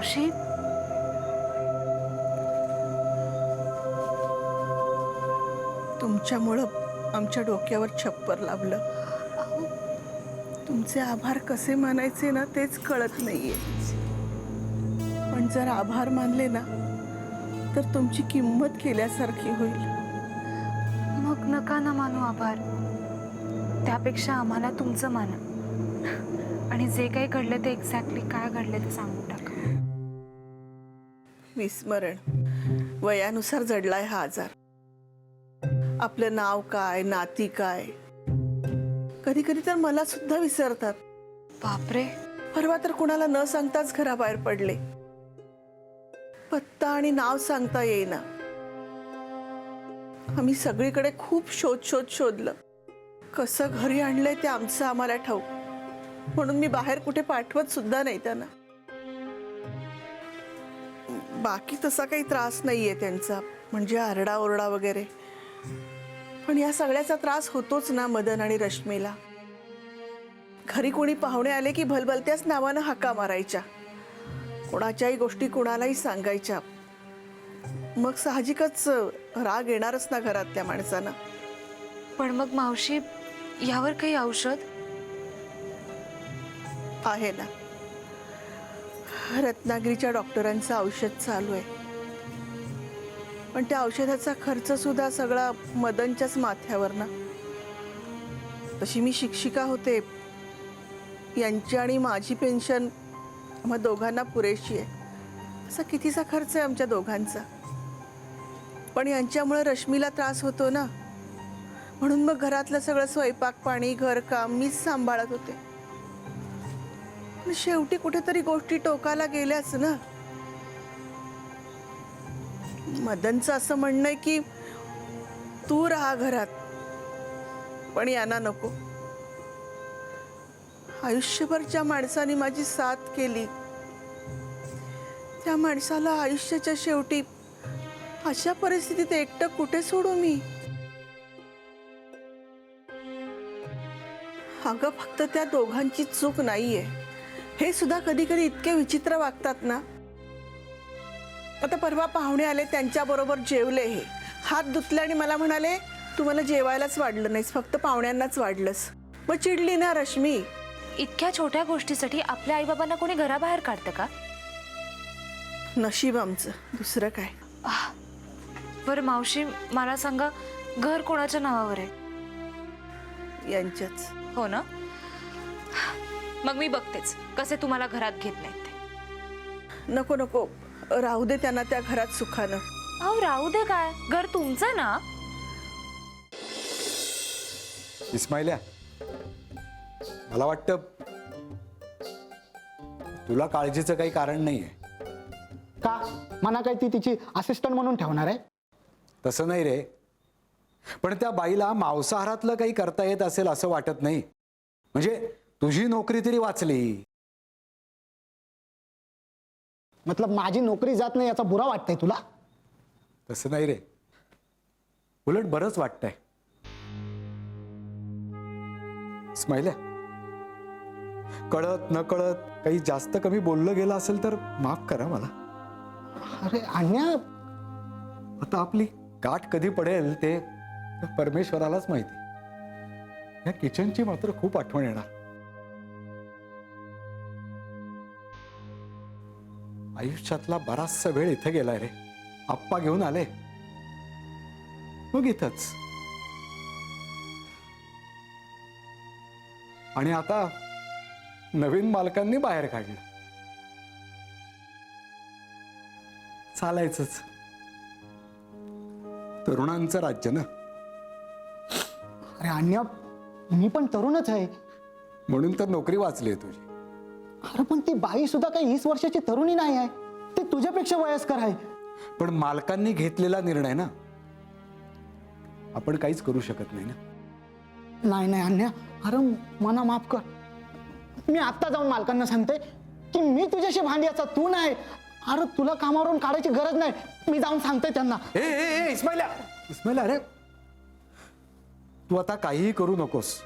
मावशी, तुमच्यामुळं आमच्या डोक्यावर छप्पर लावलं. तुमचे आभार कसे मानायचे ना तेच कळत नाहीये. पण जर आभार मानले ना तर तुमची किंमत केल्यासारखी होईल. मग नका ना मानू आभार. त्यापेक्षा आम्हाला तुमचं माना आणि जे काही घडलं ते एक्झॅक्टली काय घडलं ते सांगून टाका. विस्मरण, वयानुसार जडलाय हा आजार. आपलं नाव काय, नाती काय, कधी कधी तर मला सुद्धा विसरतात. बापरे. परवा तर कुणाला न सांगताच घराबाहेर पडले. पत्ता आणि नाव सांगता येईना. आम्ही सगळीकडे खूप शोधलं. कसं घरी आणलंय ते आमचं आम्हाला ठाऊक, म्हणून मी बाहेर कुठे पाठवत सुद्धा नाही त्यांना. बाकी तसा काही त्रास नाहीये त्यांचा, म्हणजे आरडाओरडा वगैरे. पण या सगळ्याचा त्रास होतोच ना मदन आणि रश्मीला. घरी कोणी पाहुणे आले की भलभलत्याच नावानं हाका मारायच्या, कोणाच्याही गोष्टी कोणालाही सांगायच्या. मग साहजिकच राग येणारच ना घरातल्या माणसांना. पण मग मावशी, यावर काही औषध आहे ना. रत्नागिरीच्या डॉक्टरांचं औषध चालू आहे. पण त्या औषधाचा खर्च सुद्धा सगळा मदनच्याच माथ्यावर ना. तशी मी शिक्षिका होते, यांची आणि माझी पेन्शन आम्हा दोघांना पुरेशी आहे. असा कितीचा खर्च आहे आमच्या दोघांचा. पण यांच्यामुळे रश्मीला त्रास होतो ना, म्हणून मग घरातलं सगळं स्वयंपाक पाणी घरकाम मीच सांभाळत होते. पण शेवटी कुठेतरी गोष्टी टोकाला गेल्याच ना. मदनचं असं म्हणणं आहे की तू राहा घरात, पण यांना नको. आयुष्यभर ज्या माणसाने माझी साथ केली त्या माणसाला आयुष्याच्या शेवटी अशा परिस्थितीत एकटं कुठे सोडू मी. अगं फक्त त्या दोघांची चूक नाहीये, हे सुद्धा कधी कधी इतके विचित्र वागतात ना. आता परवा पाहुणे आले, त्यांच्या बरोबर जेवले, हे हात धुतले आणि मला म्हणाले तू मला जेवायलाच वाढलं नाहीस, फक्त पाहुण्यांनाच वाढलंस. मग चिडली ना रश्मी. इतक्या छोट्या गोष्टीसाठी आपल्या आईबाबांना कोणी घराबाहेर काढतं का? नशीब आमचं, दुसरं काय. बरं मावशी, मला सांगा, घर कोणाच्या नावावर आहे? यांच्याच. हो ना. मग मी बघतेच कसे तुम्हाला घरात घेत नाहीत ते. नको नको, राहू दे त्यांना त्या घरात सुखानं. अहो राहू दे काय, घर तुमचं ना. इस्माइल्या, मला वाटतं तुला काळजीचं काही कारण नाहीये. का मना काय ती तिची असिस्टंट म्हणून ठेवणार आहे? तसं नाही रे, पण त्या बाईला मांसाहारातलं काही करता येत असेल असं वाटत नाही. म्हणजे तुझी नोकरी तरी वाचली. मतलब माझी नोकरी जात नाही याचा बुरा वाटतंय तुला? तसं नाही रे, उलट बरंच वाटतंय. इस्माइल्या, कळत न कळत काही जास्त कमी बोललं गेलं असेल तर माफ करा मला. अरे अन्या, आता आपली गाठ कधी पडेल ते परमेश्वरालाच माहिती. या किचनची मात्र खूप आठवण येणार. आयुष्यातला बराचसा वेळ इथे गेलाय रे. आप्पा घेऊन आले, मग इथंच. आणि आता नवीन मालकांनी बाहेर काढलं. चालायचंच, तरुणांचं राज्य ना. अरे अन्या, मी पण तरुणच आहे. म्हणून तर नोकरी वाचली तुझी. अरे पण ती बाई सुद्धा काही 20 वर्षाची तरुणी नाही आहे, ती तुझ्यापेक्षा वयस्कर आहे. पण मालकांनी घेतलेला निर्णय ना, आपण काहीच करू शकत नाही ना. नाही नाही अन्या, अरे मना माफ कर. मी आत्ता जाऊन मालकांना सांगते की मी तुझ्याशी भांड्याचा, तू नाही. अरे तुला कामावरून काढायची गरज नाही, मी जाऊन सांगते त्यांना. इस्माइला, अरे तू आता काहीही करू नकोस.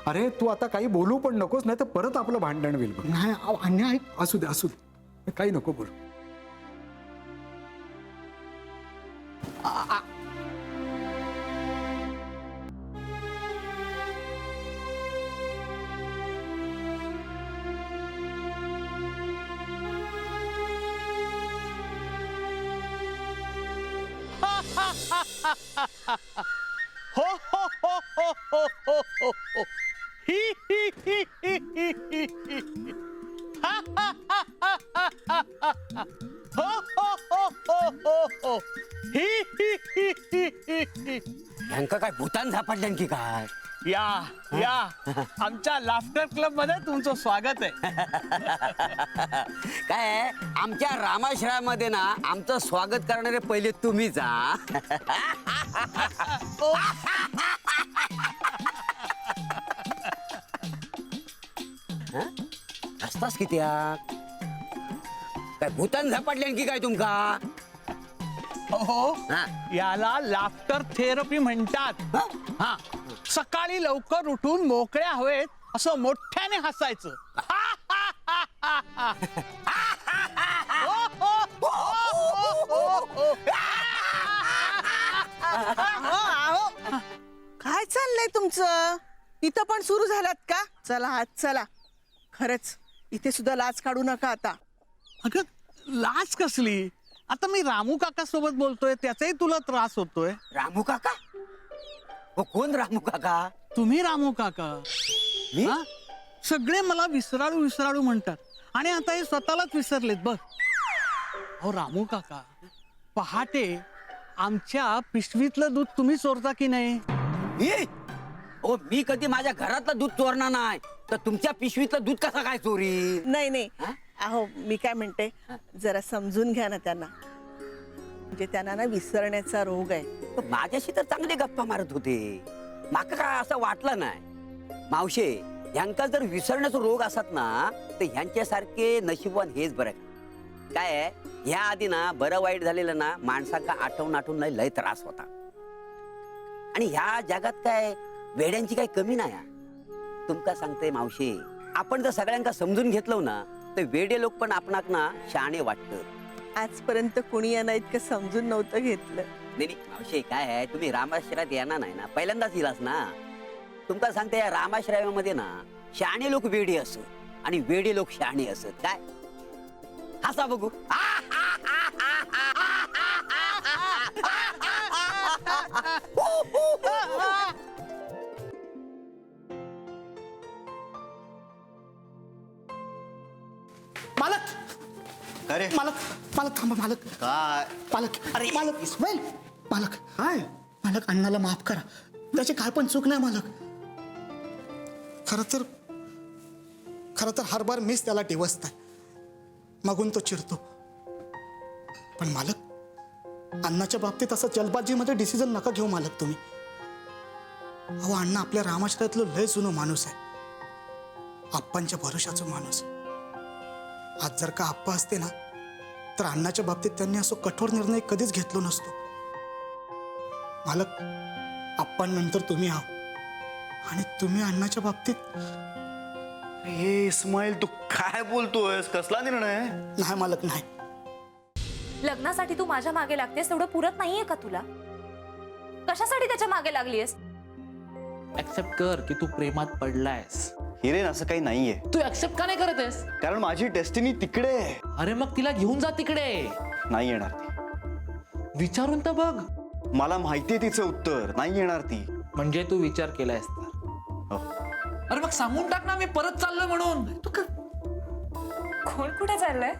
अरे तू आता काही बोलू पण नकोस, नाही तर परत आपलं भांडण होईल. नाही अन्या, असू दे, काही नको बोलू. हो हो हो हो हो हो हो हो ही ही ही ही ही ही ही हा हा हा हा हा हा हा हो हो हो हो हो हो ही ही ही ही ही ही यांका काय भूतान झापडल्यान की काय? या या आमच्या लाफ्टर क्लब मध्ये तुमचं स्वागत आहे. काय आहे, आमच्या रामाश्रयामध्ये ना आमचं स्वागत करणारे पहिले तुम्हीच हा. हं? हसतास किती आहात? काय भूतान झापडल्यान की काय तुमका? हो हा. याला लाफ्टर थेरपी म्हणतात. हा सकाळी लवकर उठून मोकळ्या हवेत असं मोठ्याने हसायचं. काय चाललंय तुमचं? इथं पण सुरू झालात का? चला आत चला. खरंच इथे सुद्धा लाज काढू नका आता. अगं लाज कसली? आता मी रामू काका सोबत बोलतोय त्याचाही तुला त्रास होतोय. रामू काका? हो, कोण रामू काका? तुम्ही रामू काका? मी? हा? सगळे मला विसराळू विसराळू म्हणतात आणि आता हे स्वतःलाच विसरलेत बघ. अहो रामू काका, पहाटे आमच्या पिशवीतलं दूध तुम्ही चोरता की नाही? मी? ओ मी कधी माझ्या घरातलं दूध चोरणार नाही, तर तुमच्या पिशवीतलं दूध कसं काय चोरी? नाही नाही हा? अहो मी काय म्हणते, जरा समजून घ्या ना त्यांना. म्हणजे त्यांना ना विसरण्याचा रोग आहे. माझ्याशी तर चांगले गप्पा मारत होते, माका काय असं वाटलं नाही. मावशे, ह्यांका जर विसरण्याचा रोग असत ना तर ह्यांच्यासारखे नशिबवान हेच बरं. काय आहे, ह्या आधी ना बरं वाईट झालेलं ना माणसांका आठवून आठवून नाही लय त्रास होता. आणि ह्या जगात काय वेड्यांची काही कमी नाही हा. तुमका सांगते मावशे, आपण जर सगळ्यांका समजून घेतलं ना तर वेडे लोक पण आपणाक ना शहाणे वाटतं. आजपर्यंत कुणी यांना इतकं समजून नव्हतं घेतलं. नाही नाही, मावशे काय आहे, तुम्ही रामाश्रयात येणार नाही ना, पहिल्यांदाच येलास ना. तुमका सांगते या रामाश्रयामध्ये ना शहाणे लोक वेडे असत आणि वेडे लोक शहाणे असत. काय हसा बघू. मालक अरे मालक मालक थांबा मालक. काय? मालक अरे, मालक इस्माईल मालक हाय मालक, अण्णाला माफ करा. त्याची काय पण चूक नाही मालक. खरं तर हर बार मीच त्याला डिवचताय, मागून तो चिडतो. पण मालक, अण्णाच्या बाबतीत असं जलबाजीमध्ये डिसिजन नका घेऊ मालक तुम्ही. अहो अण्णा आपल्या रामाश्रयातलं लय जुनं माणूस आहे, आप्पांच्या भरोशाचं माणूस. आज जर का आप्पा असते ना तर अण्णाच्या बाबतीत त्यांनी असं कठोर निर्णय कधीच घेतलो नसतो. मालक, आप्पांनंतर तुम्ही आहो आणि तुम्ही अण्णाच्या बाबतीत. हे इस्माईल, तू काय बोलतोयस? कसला निर्णय? नाही मालक नाही. लग्नासाठी तू माझ्या मागे लागतेस तेवढं पुरत नाहीये का तुला? कशासाठी त्याच्या मागे लागलीयस? ऍक्सेप्ट कर की तू प्रेमात पडलायस. हिरेन, असं काही नाहीये. तू ऍक्सेप्ट का नाही करत आहेस? कारण माझी डेस्टिनी तिकडे आहे. अरे मग तिला घेऊन जा तिकडे. नाही येणार ती. विचारून तर बघ. मला माहितीये तिचं उत्तर. नाही येणार ती. म्हणजे तू विचार केलायस तर. हो. अरे मग सांगून टाक ना, मी परत चाललोय म्हणून. कोण कुठे चाललंय?